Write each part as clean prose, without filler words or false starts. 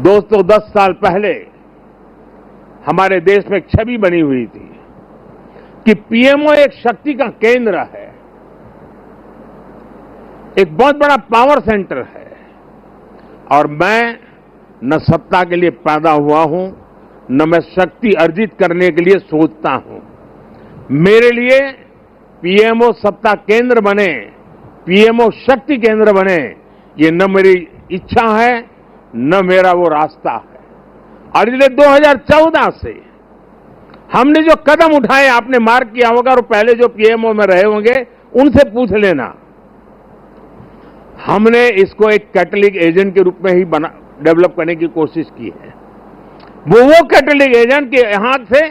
दोस्तों, 10 साल पहले हमारे देश में एक छवि बनी हुई थी कि पीएमओ एक शक्ति का केंद्र है, एक बहुत बड़ा पावर सेंटर है। और मैं न सत्ता के लिए पैदा हुआ हूं, न मैं शक्ति अर्जित करने के लिए सोचता हूं। मेरे लिए पीएमओ सत्ता केंद्र बने, पीएमओ शक्ति केंद्र बने, ये न मेरी इच्छा है न मेरा वो रास्ता है। और इसलिए 2014 से हमने जो कदम उठाए, आपने मार्क किया होगा, और पहले जो पीएमओ में रहे होंगे उनसे पूछ लेना, हमने इसको एक कैटलिक एजेंट के रूप में ही डेवलप करने की कोशिश की है। वो कैटलिक एजेंट के यहां से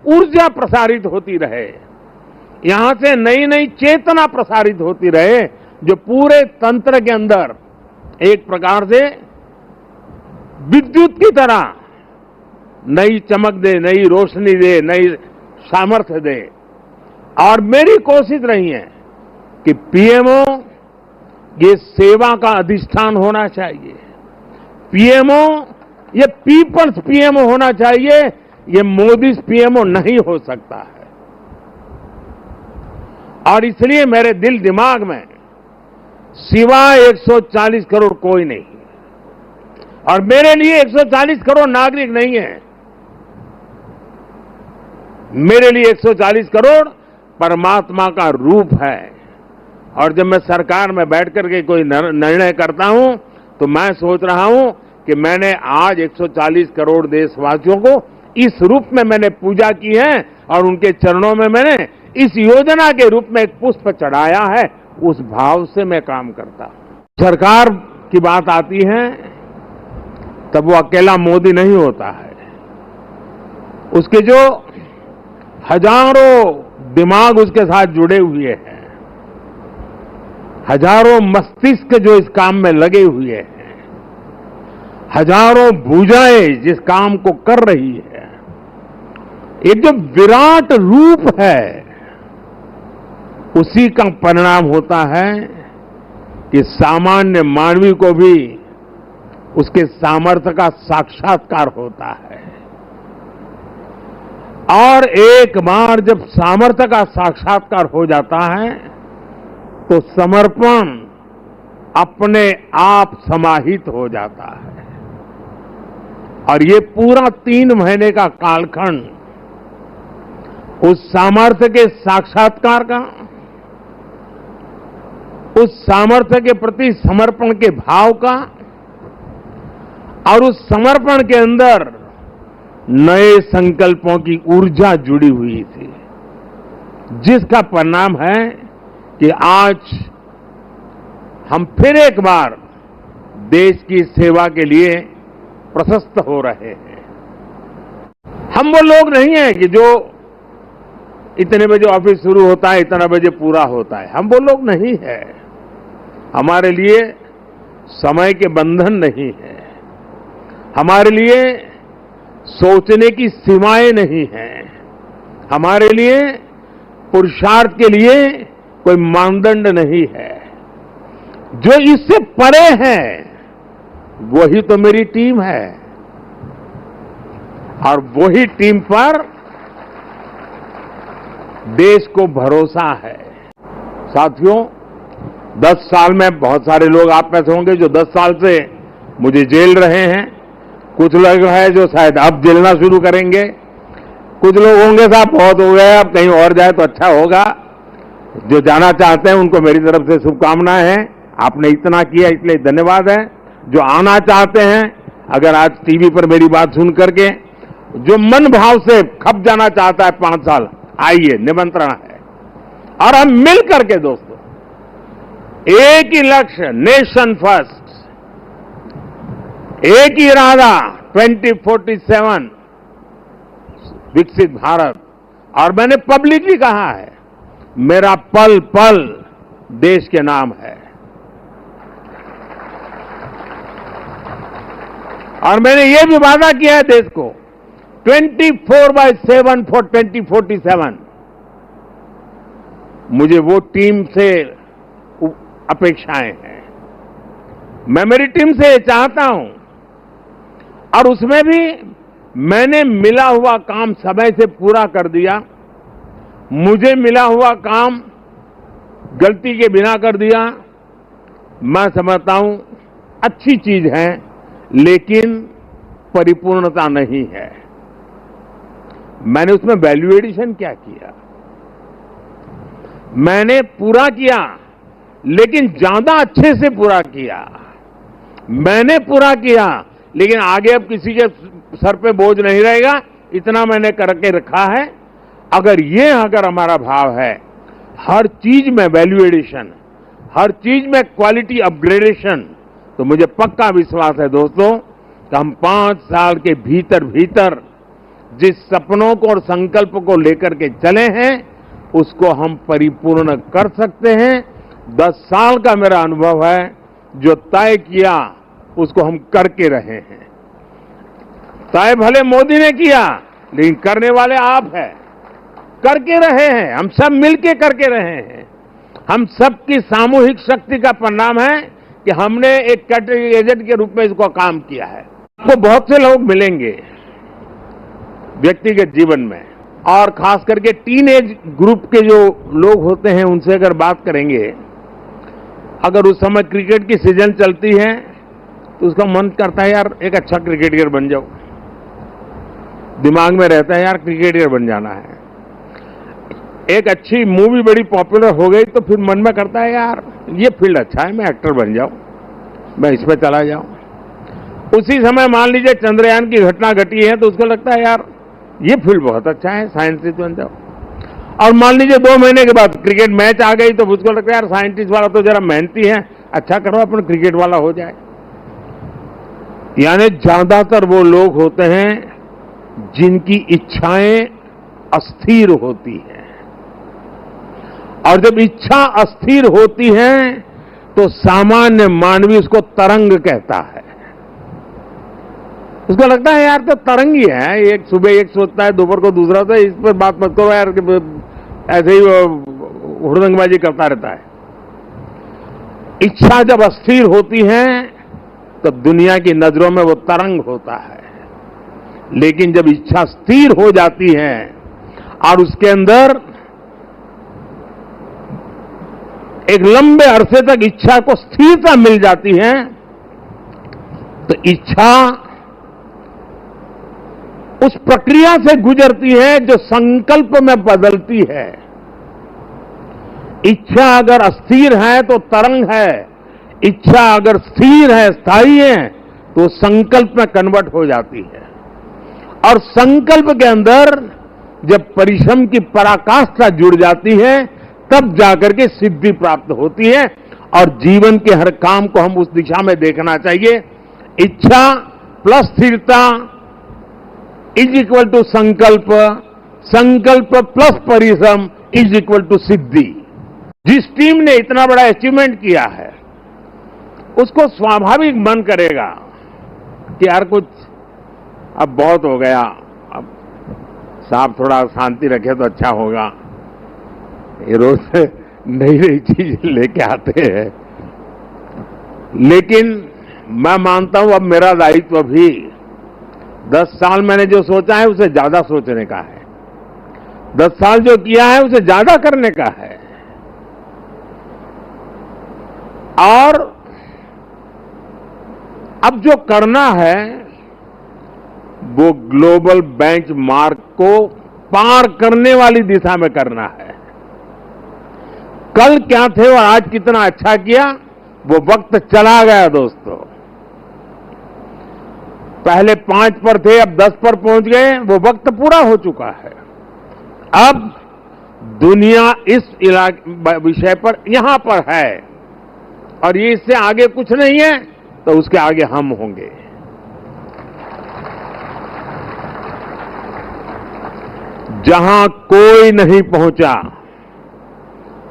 ऊर्जा प्रसारित होती रहे, यहां से नई नई चेतना प्रसारित होती रहे, जो पूरे तंत्र के अंदर एक प्रकार से विद्युत की तरह नई चमक दे, नई रोशनी दे, नई सामर्थ्य दे। और मेरी कोशिश रही है कि पीएमओ ये सेवा का अधिष्ठान होना चाहिए, पीएमओ ये पीपल्स पीएमओ होना चाहिए, ये मोदी पीएमओ नहीं हो सकता है। और इसलिए मेरे दिल दिमाग में सिवाय 140 करोड़ कोई नहीं, और मेरे लिए 140 करोड़ नागरिक नहीं है, मेरे लिए 140 करोड़ परमात्मा का रूप है। और जब मैं सरकार में बैठ करके कोई निर्णय करता हूं तो मैं सोच रहा हूं कि मैंने आज 140 करोड़ देशवासियों को इस रूप में मैंने पूजा की है, और उनके चरणों में मैंने इस योजना के रूप में एक पुष्प चढ़ाया है। उस भाव से मैं काम करता हूं। सरकार की बात आती है तब वो अकेला मोदी नहीं होता है, उसके जो हजारों दिमाग उसके साथ जुड़े हुए हैं, हजारों मस्तिष्क जो इस काम में लगे हुए हैं, हजारों भुजाएं जिस काम को कर रही है, एक जो विराट रूप है, उसी का परिणाम होता है कि सामान्य मानवी को भी उसके सामर्थ्य का साक्षात्कार होता है। और एक बार जब सामर्थ्य का साक्षात्कार हो जाता है तो समर्पण अपने आप समाहित हो जाता है। और ये पूरा 3 महीने का कालखंड उस सामर्थ्य के साक्षात्कार का, उस सामर्थ्य के प्रति समर्पण के भाव का, और उस समर्पण के अंदर नए संकल्पों की ऊर्जा जुड़ी हुई थी, जिसका परिणाम है कि आज हम फिर एक बार देश की सेवा के लिए प्रशस्त हो रहे हैं। हम वो लोग नहीं हैं कि जो इतने बजे ऑफिस शुरू होता है, इतना बजे पूरा होता है, हम वो लोग नहीं है। हमारे लिए समय के बंधन नहीं है, हमारे लिए सोचने की सीमाएं नहीं हैं, हमारे लिए पुरुषार्थ के लिए कोई मानदंड नहीं है। जो इससे परे है वही तो मेरी टीम है, और वही टीम पर देश को भरोसा है। साथियों, 10 साल में बहुत सारे लोग आप में से होंगे जो 10 साल से मुझे जेल रहे हैं, कुछ लोग हैं जो शायद अब जेलना शुरू करेंगे, कुछ लोग होंगे साहब बहुत हो गए, अब कहीं और जाए तो अच्छा होगा। जो जाना चाहते हैं उनको मेरी तरफ से शुभकामनाएं हैं, आपने इतना किया इसलिए धन्यवाद है। जो आना चाहते हैं, अगर आज टीवी पर मेरी बात सुन करके जो मन भाव से खप जाना चाहता है 5 साल, आइए, निमंत्रण है। और हम मिल करके दोस्तों एक ही लक्ष्य, नेशन फर्स्ट, एक ही इरादा, 2047 विकसित भारत। और मैंने पब्लिकली कहा है, मेरा पल पल देश के नाम है। और मैंने ये भी वादा किया है देश को, 24/7 फॉर 2047। मुझे वो टीम से अपेक्षाएं हैं। मैं मेरी टीम से ये चाहता हूं, और उसमें भी मैंने मिला हुआ काम समय से पूरा कर दिया, मुझे मिला हुआ काम गलती के बिना कर दिया। मैं समझता हूं अच्छी चीज है, लेकिन परिपूर्णता नहीं है। मैंने उसमें वैल्यू एडिशन क्या किया? मैंने पूरा किया, लेकिन ज्यादा अच्छे से पूरा किया। मैंने पूरा किया, लेकिन आगे अब किसी के सर पे बोझ नहीं रहेगा, इतना मैंने करके रखा है। अगर हमारा भाव है, हर चीज में वैल्यू एडिशन, हर चीज में क्वालिटी अपग्रेडेशन, तो मुझे पक्का विश्वास है दोस्तों कि हम 5 साल के भीतर भीतर जिस सपनों को और संकल्प को लेकर के चले हैं, उसको हम परिपूर्ण कर सकते हैं। 10 साल का मेरा अनुभव है, जो तय किया उसको हम करके रहे हैं। तय भले मोदी ने किया, लेकिन करने वाले आप हैं। करके रहे हैं, हम सब मिलके करके रहे हैं। हम सबकी सामूहिक शक्ति का परिणाम है कि हमने एक कैटेगरी एजेंट के रूप में इसको काम किया है। आपको बहुत से लोग मिलेंगे व्यक्तिगत जीवन में, और खास करके टीनेज ग्रुप के जो लोग होते हैं, उनसे अगर बात करेंगे, अगर उस समय क्रिकेट की सीजन चलती है तो उसका मन करता है यार एक अच्छा क्रिकेटर बन जाओ। दिमाग में रहता है यार क्रिकेटर बन जाना है। एक अच्छी मूवी बड़ी पॉपुलर हो गई तो फिर मन में करता है यार ये फील्ड अच्छा है, मैं एक्टर बन जाऊं, मैं इसमें चला जाऊं। उसी समय मान लीजिए चंद्रयान की घटना घटी है तो उसको लगता है यार ये फील्ड बहुत अच्छा है, साइंटिस्ट बन जाओ। और मान लीजिए 2 महीने के बाद क्रिकेट मैच आ गई तो उसको लगता है यार साइंटिस्ट वाला तो जरा मेहनती है, अच्छा करो अपन क्रिकेट वाला हो जाए। यानी ज्यादातर वो लोग होते हैं जिनकी इच्छाएं अस्थिर होती हैं, और जब इच्छा अस्थिर होती है तो सामान्य मानवी उसको तरंग कहता है। उसको लगता है यार तो तरंग ही है, एक सुबह एक सोचता है, दोपहर को दूसरा होता है, इस पर बात मत करो यार, ऐसे ही हुड़दंगबाजी करता रहता है। इच्छा जब अस्थिर होती है तो दुनिया की नजरों में वो तरंग होता है, लेकिन जब इच्छा स्थिर हो जाती है और उसके अंदर एक लंबे अरसे तक इच्छा को स्थिरता मिल जाती है, तो इच्छा उस प्रक्रिया से गुजरती है जो संकल्प में बदलती है। इच्छा अगर अस्थिर है तो तरंग है, इच्छा अगर स्थिर है, स्थायी है, तो संकल्प में कन्वर्ट हो जाती है। और संकल्प के अंदर जब परिश्रम की पराकाष्ठा जुड़ जाती है, तब जाकर के सिद्धि प्राप्त होती है। और जीवन के हर काम को हम उस दिशा में देखना चाहिए। इच्छा प्लस स्थिरता इज इक्वल टू संकल्प, संकल्प प्लस परिश्रम इज इक्वल टू सिद्धि। जिस टीम ने इतना बड़ा अचीवमेंट किया है, उसको स्वाभाविक मन करेगा कि यार कुछ अब बहुत हो गया, अब साहब थोड़ा शांति रखे तो अच्छा होगा। ये रोज नई नई चीज लेके आते हैं, लेकिन मैं मानता हूं अब मेरा दायित्व भी 10 साल मैंने जो सोचा है उसे ज्यादा सोचने का है, 10 साल जो किया है उसे ज्यादा करने का है। और अब जो करना है वो ग्लोबल बेंचमार्क को पार करने वाली दिशा में करना है। कल क्या थे और आज कितना अच्छा किया, वो वक्त चला गया दोस्तों। पहले 5 पर थे, अब 10 पर पहुंच गए, वो वक्त पूरा हो चुका है। अब दुनिया इस विषय पर यहां पर है, और ये इससे आगे कुछ नहीं है, तो उसके आगे हम होंगे। जहां कोई नहीं पहुंचा,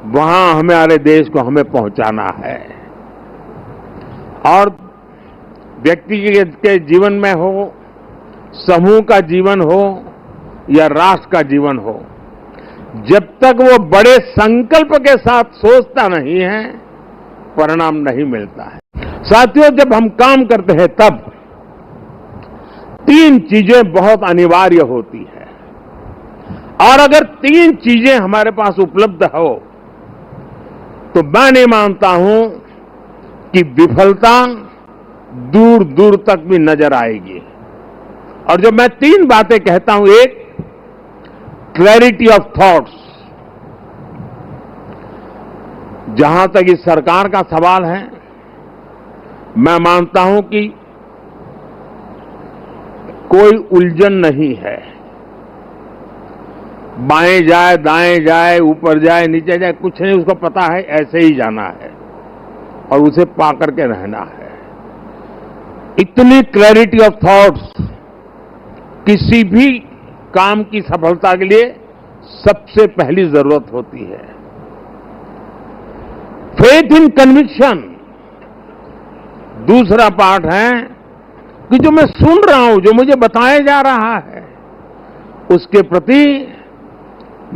वहां हमारे देश को हमें पहुंचाना है। और व्यक्ति के जीवन में हो, समूह का जीवन हो या राष्ट्र का जीवन हो, जब तक वो बड़े संकल्प के साथ सोचता नहीं है, परिणाम नहीं मिलता है। साथियों, जब हम काम करते हैं तब 3 चीजें बहुत अनिवार्य होती है, और अगर 3 चीजें हमारे पास उपलब्ध हो तो मैं नहीं मानता हूं कि विफलता दूर दूर तक भी नजर आएगी। और जब मैं 3 बातें कहता हूं, एक, क्लैरिटी ऑफ थॉट्स। जहां तक इस सरकार का सवाल है, मैं मानता हूं कि कोई उलझन नहीं है। बाएं जाए, दाएं जाए, ऊपर जाए, नीचे जाए, कुछ नहीं, उसको पता है ऐसे ही जाना है और उसे पा करके रहना है। इतनी क्लैरिटी ऑफ थॉट्स किसी भी काम की सफलता के लिए सबसे पहली जरूरत होती है। फेथ इन कन्विक्शन दूसरा पार्ट है कि जो मैं सुन रहा हूं, जो मुझे बताया जा रहा है, उसके प्रति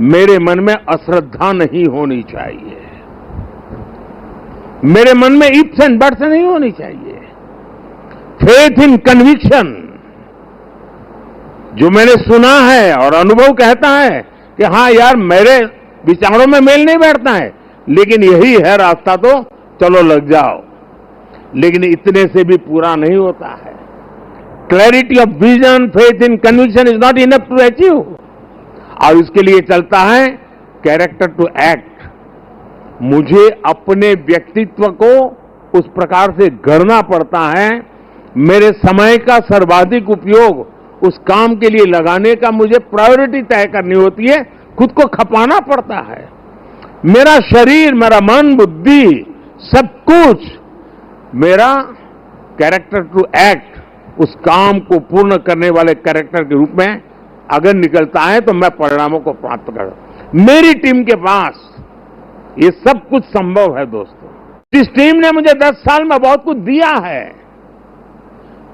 मेरे मन में अश्रद्धा नहीं होनी चाहिए, मेरे मन में इफ्स एंड बट्स नहीं होनी चाहिए। फेथ इन कन्विक्शन, जो मैंने सुना है और अनुभव कहता है कि हां यार, मेरे विचारों में मेल नहीं बैठता है, लेकिन यही है रास्ता, तो चलो लग जाओ। लेकिन इतने से भी पूरा नहीं होता है। Clarity of vision, faith in conviction is not enough to achieve. और इसके लिए चलता है कैरेक्टर टू एक्ट। मुझे अपने व्यक्तित्व को उस प्रकार से गढ़ना पड़ता है, मेरे समय का सर्वाधिक उपयोग उस काम के लिए लगाने का मुझे प्रायोरिटी तय करनी होती है, खुद को खपाना पड़ता है। मेरा शरीर, मेरा मन, बुद्धि, सब कुछ मेरा कैरेक्टर टू एक्ट, उस काम को पूर्ण करने वाले कैरेक्टर के रूप में अगर निकलता है तो मैं परिणामों को प्राप्त कर। मेरी टीम के पास ये सब कुछ संभव है दोस्तों। जिस टीम ने मुझे 10 साल में बहुत कुछ दिया है,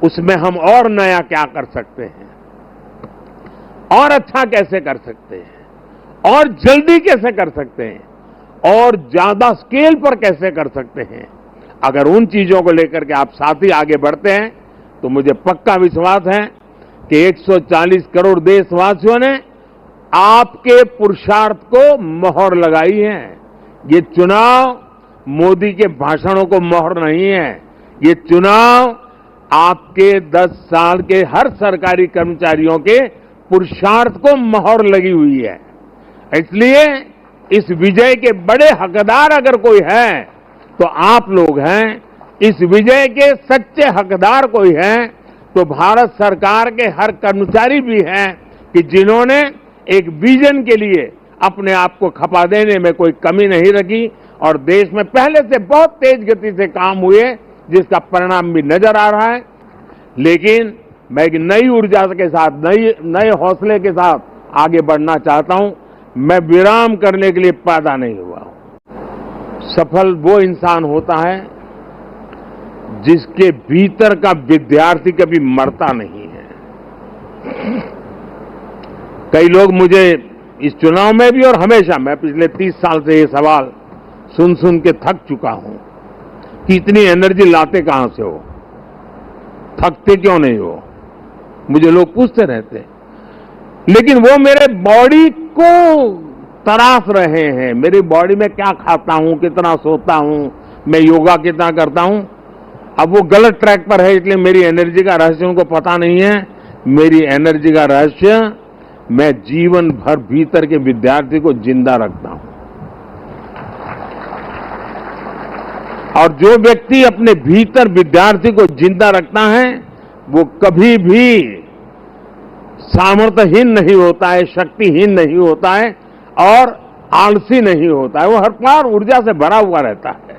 उसमें हम और नया क्या कर सकते हैं, और अच्छा कैसे कर सकते हैं, और जल्दी कैसे कर सकते हैं, और ज्यादा स्केल पर कैसे कर सकते हैं। अगर उन चीजों को लेकर के आप साथ ही आगे बढ़ते हैं तो मुझे पक्का विश्वास है कि 140 करोड़ देशवासियों ने आपके पुरुषार्थ को मोहर लगाई है। ये चुनाव मोदी के भाषणों को मोहर नहीं है, ये चुनाव आपके 10 साल के हर सरकारी कर्मचारियों के पुरुषार्थ को मोहर लगी हुई है। इसलिए इस विजय के बड़े हकदार अगर कोई है तो आप लोग हैं। इस विजय के सच्चे हकदार कोई है तो भारत सरकार के हर कर्मचारी भी हैं कि जिन्होंने एक विजन के लिए अपने आप को खपा देने में कोई कमी नहीं रखी, और देश में पहले से बहुत तेज गति से काम हुए, जिसका परिणाम भी नजर आ रहा है। लेकिन मैं एक नई ऊर्जा के साथ, नए हौसले के साथ आगे बढ़ना चाहता हूं। मैं विराम करने के लिए पैदा नहीं हुआ हूं। सफल वो इंसान होता है जिसके भीतर का विद्यार्थी कभी मरता नहीं है। कई लोग मुझे इस चुनाव में भी और हमेशा, मैं पिछले 30 साल से ये सवाल सुन सुन के थक चुका हूं कि इतनी एनर्जी लाते कहां से हो, थकते क्यों नहीं हो, मुझे लोग पूछते रहते हैं। लेकिन वो मेरे बॉडी को तराश रहे हैं, मेरी बॉडी में क्या खाता हूं, कितना सोता हूं, मैं योगा कितना करता हूं। अब वो गलत ट्रैक पर है, इसलिए मेरी एनर्जी का रहस्य उनको पता नहीं है। मेरी एनर्जी का रहस्य, मैं जीवन भर भीतर के विद्यार्थी को जिंदा रखता हूं। और जो व्यक्ति अपने भीतर विद्यार्थी को जिंदा रखता है वो कभी भी सामर्थ्यहीन नहीं होता है, शक्तिहीन नहीं होता है और आलसी नहीं होता है। वो हर बार ऊर्जा से भरा हुआ रहता है।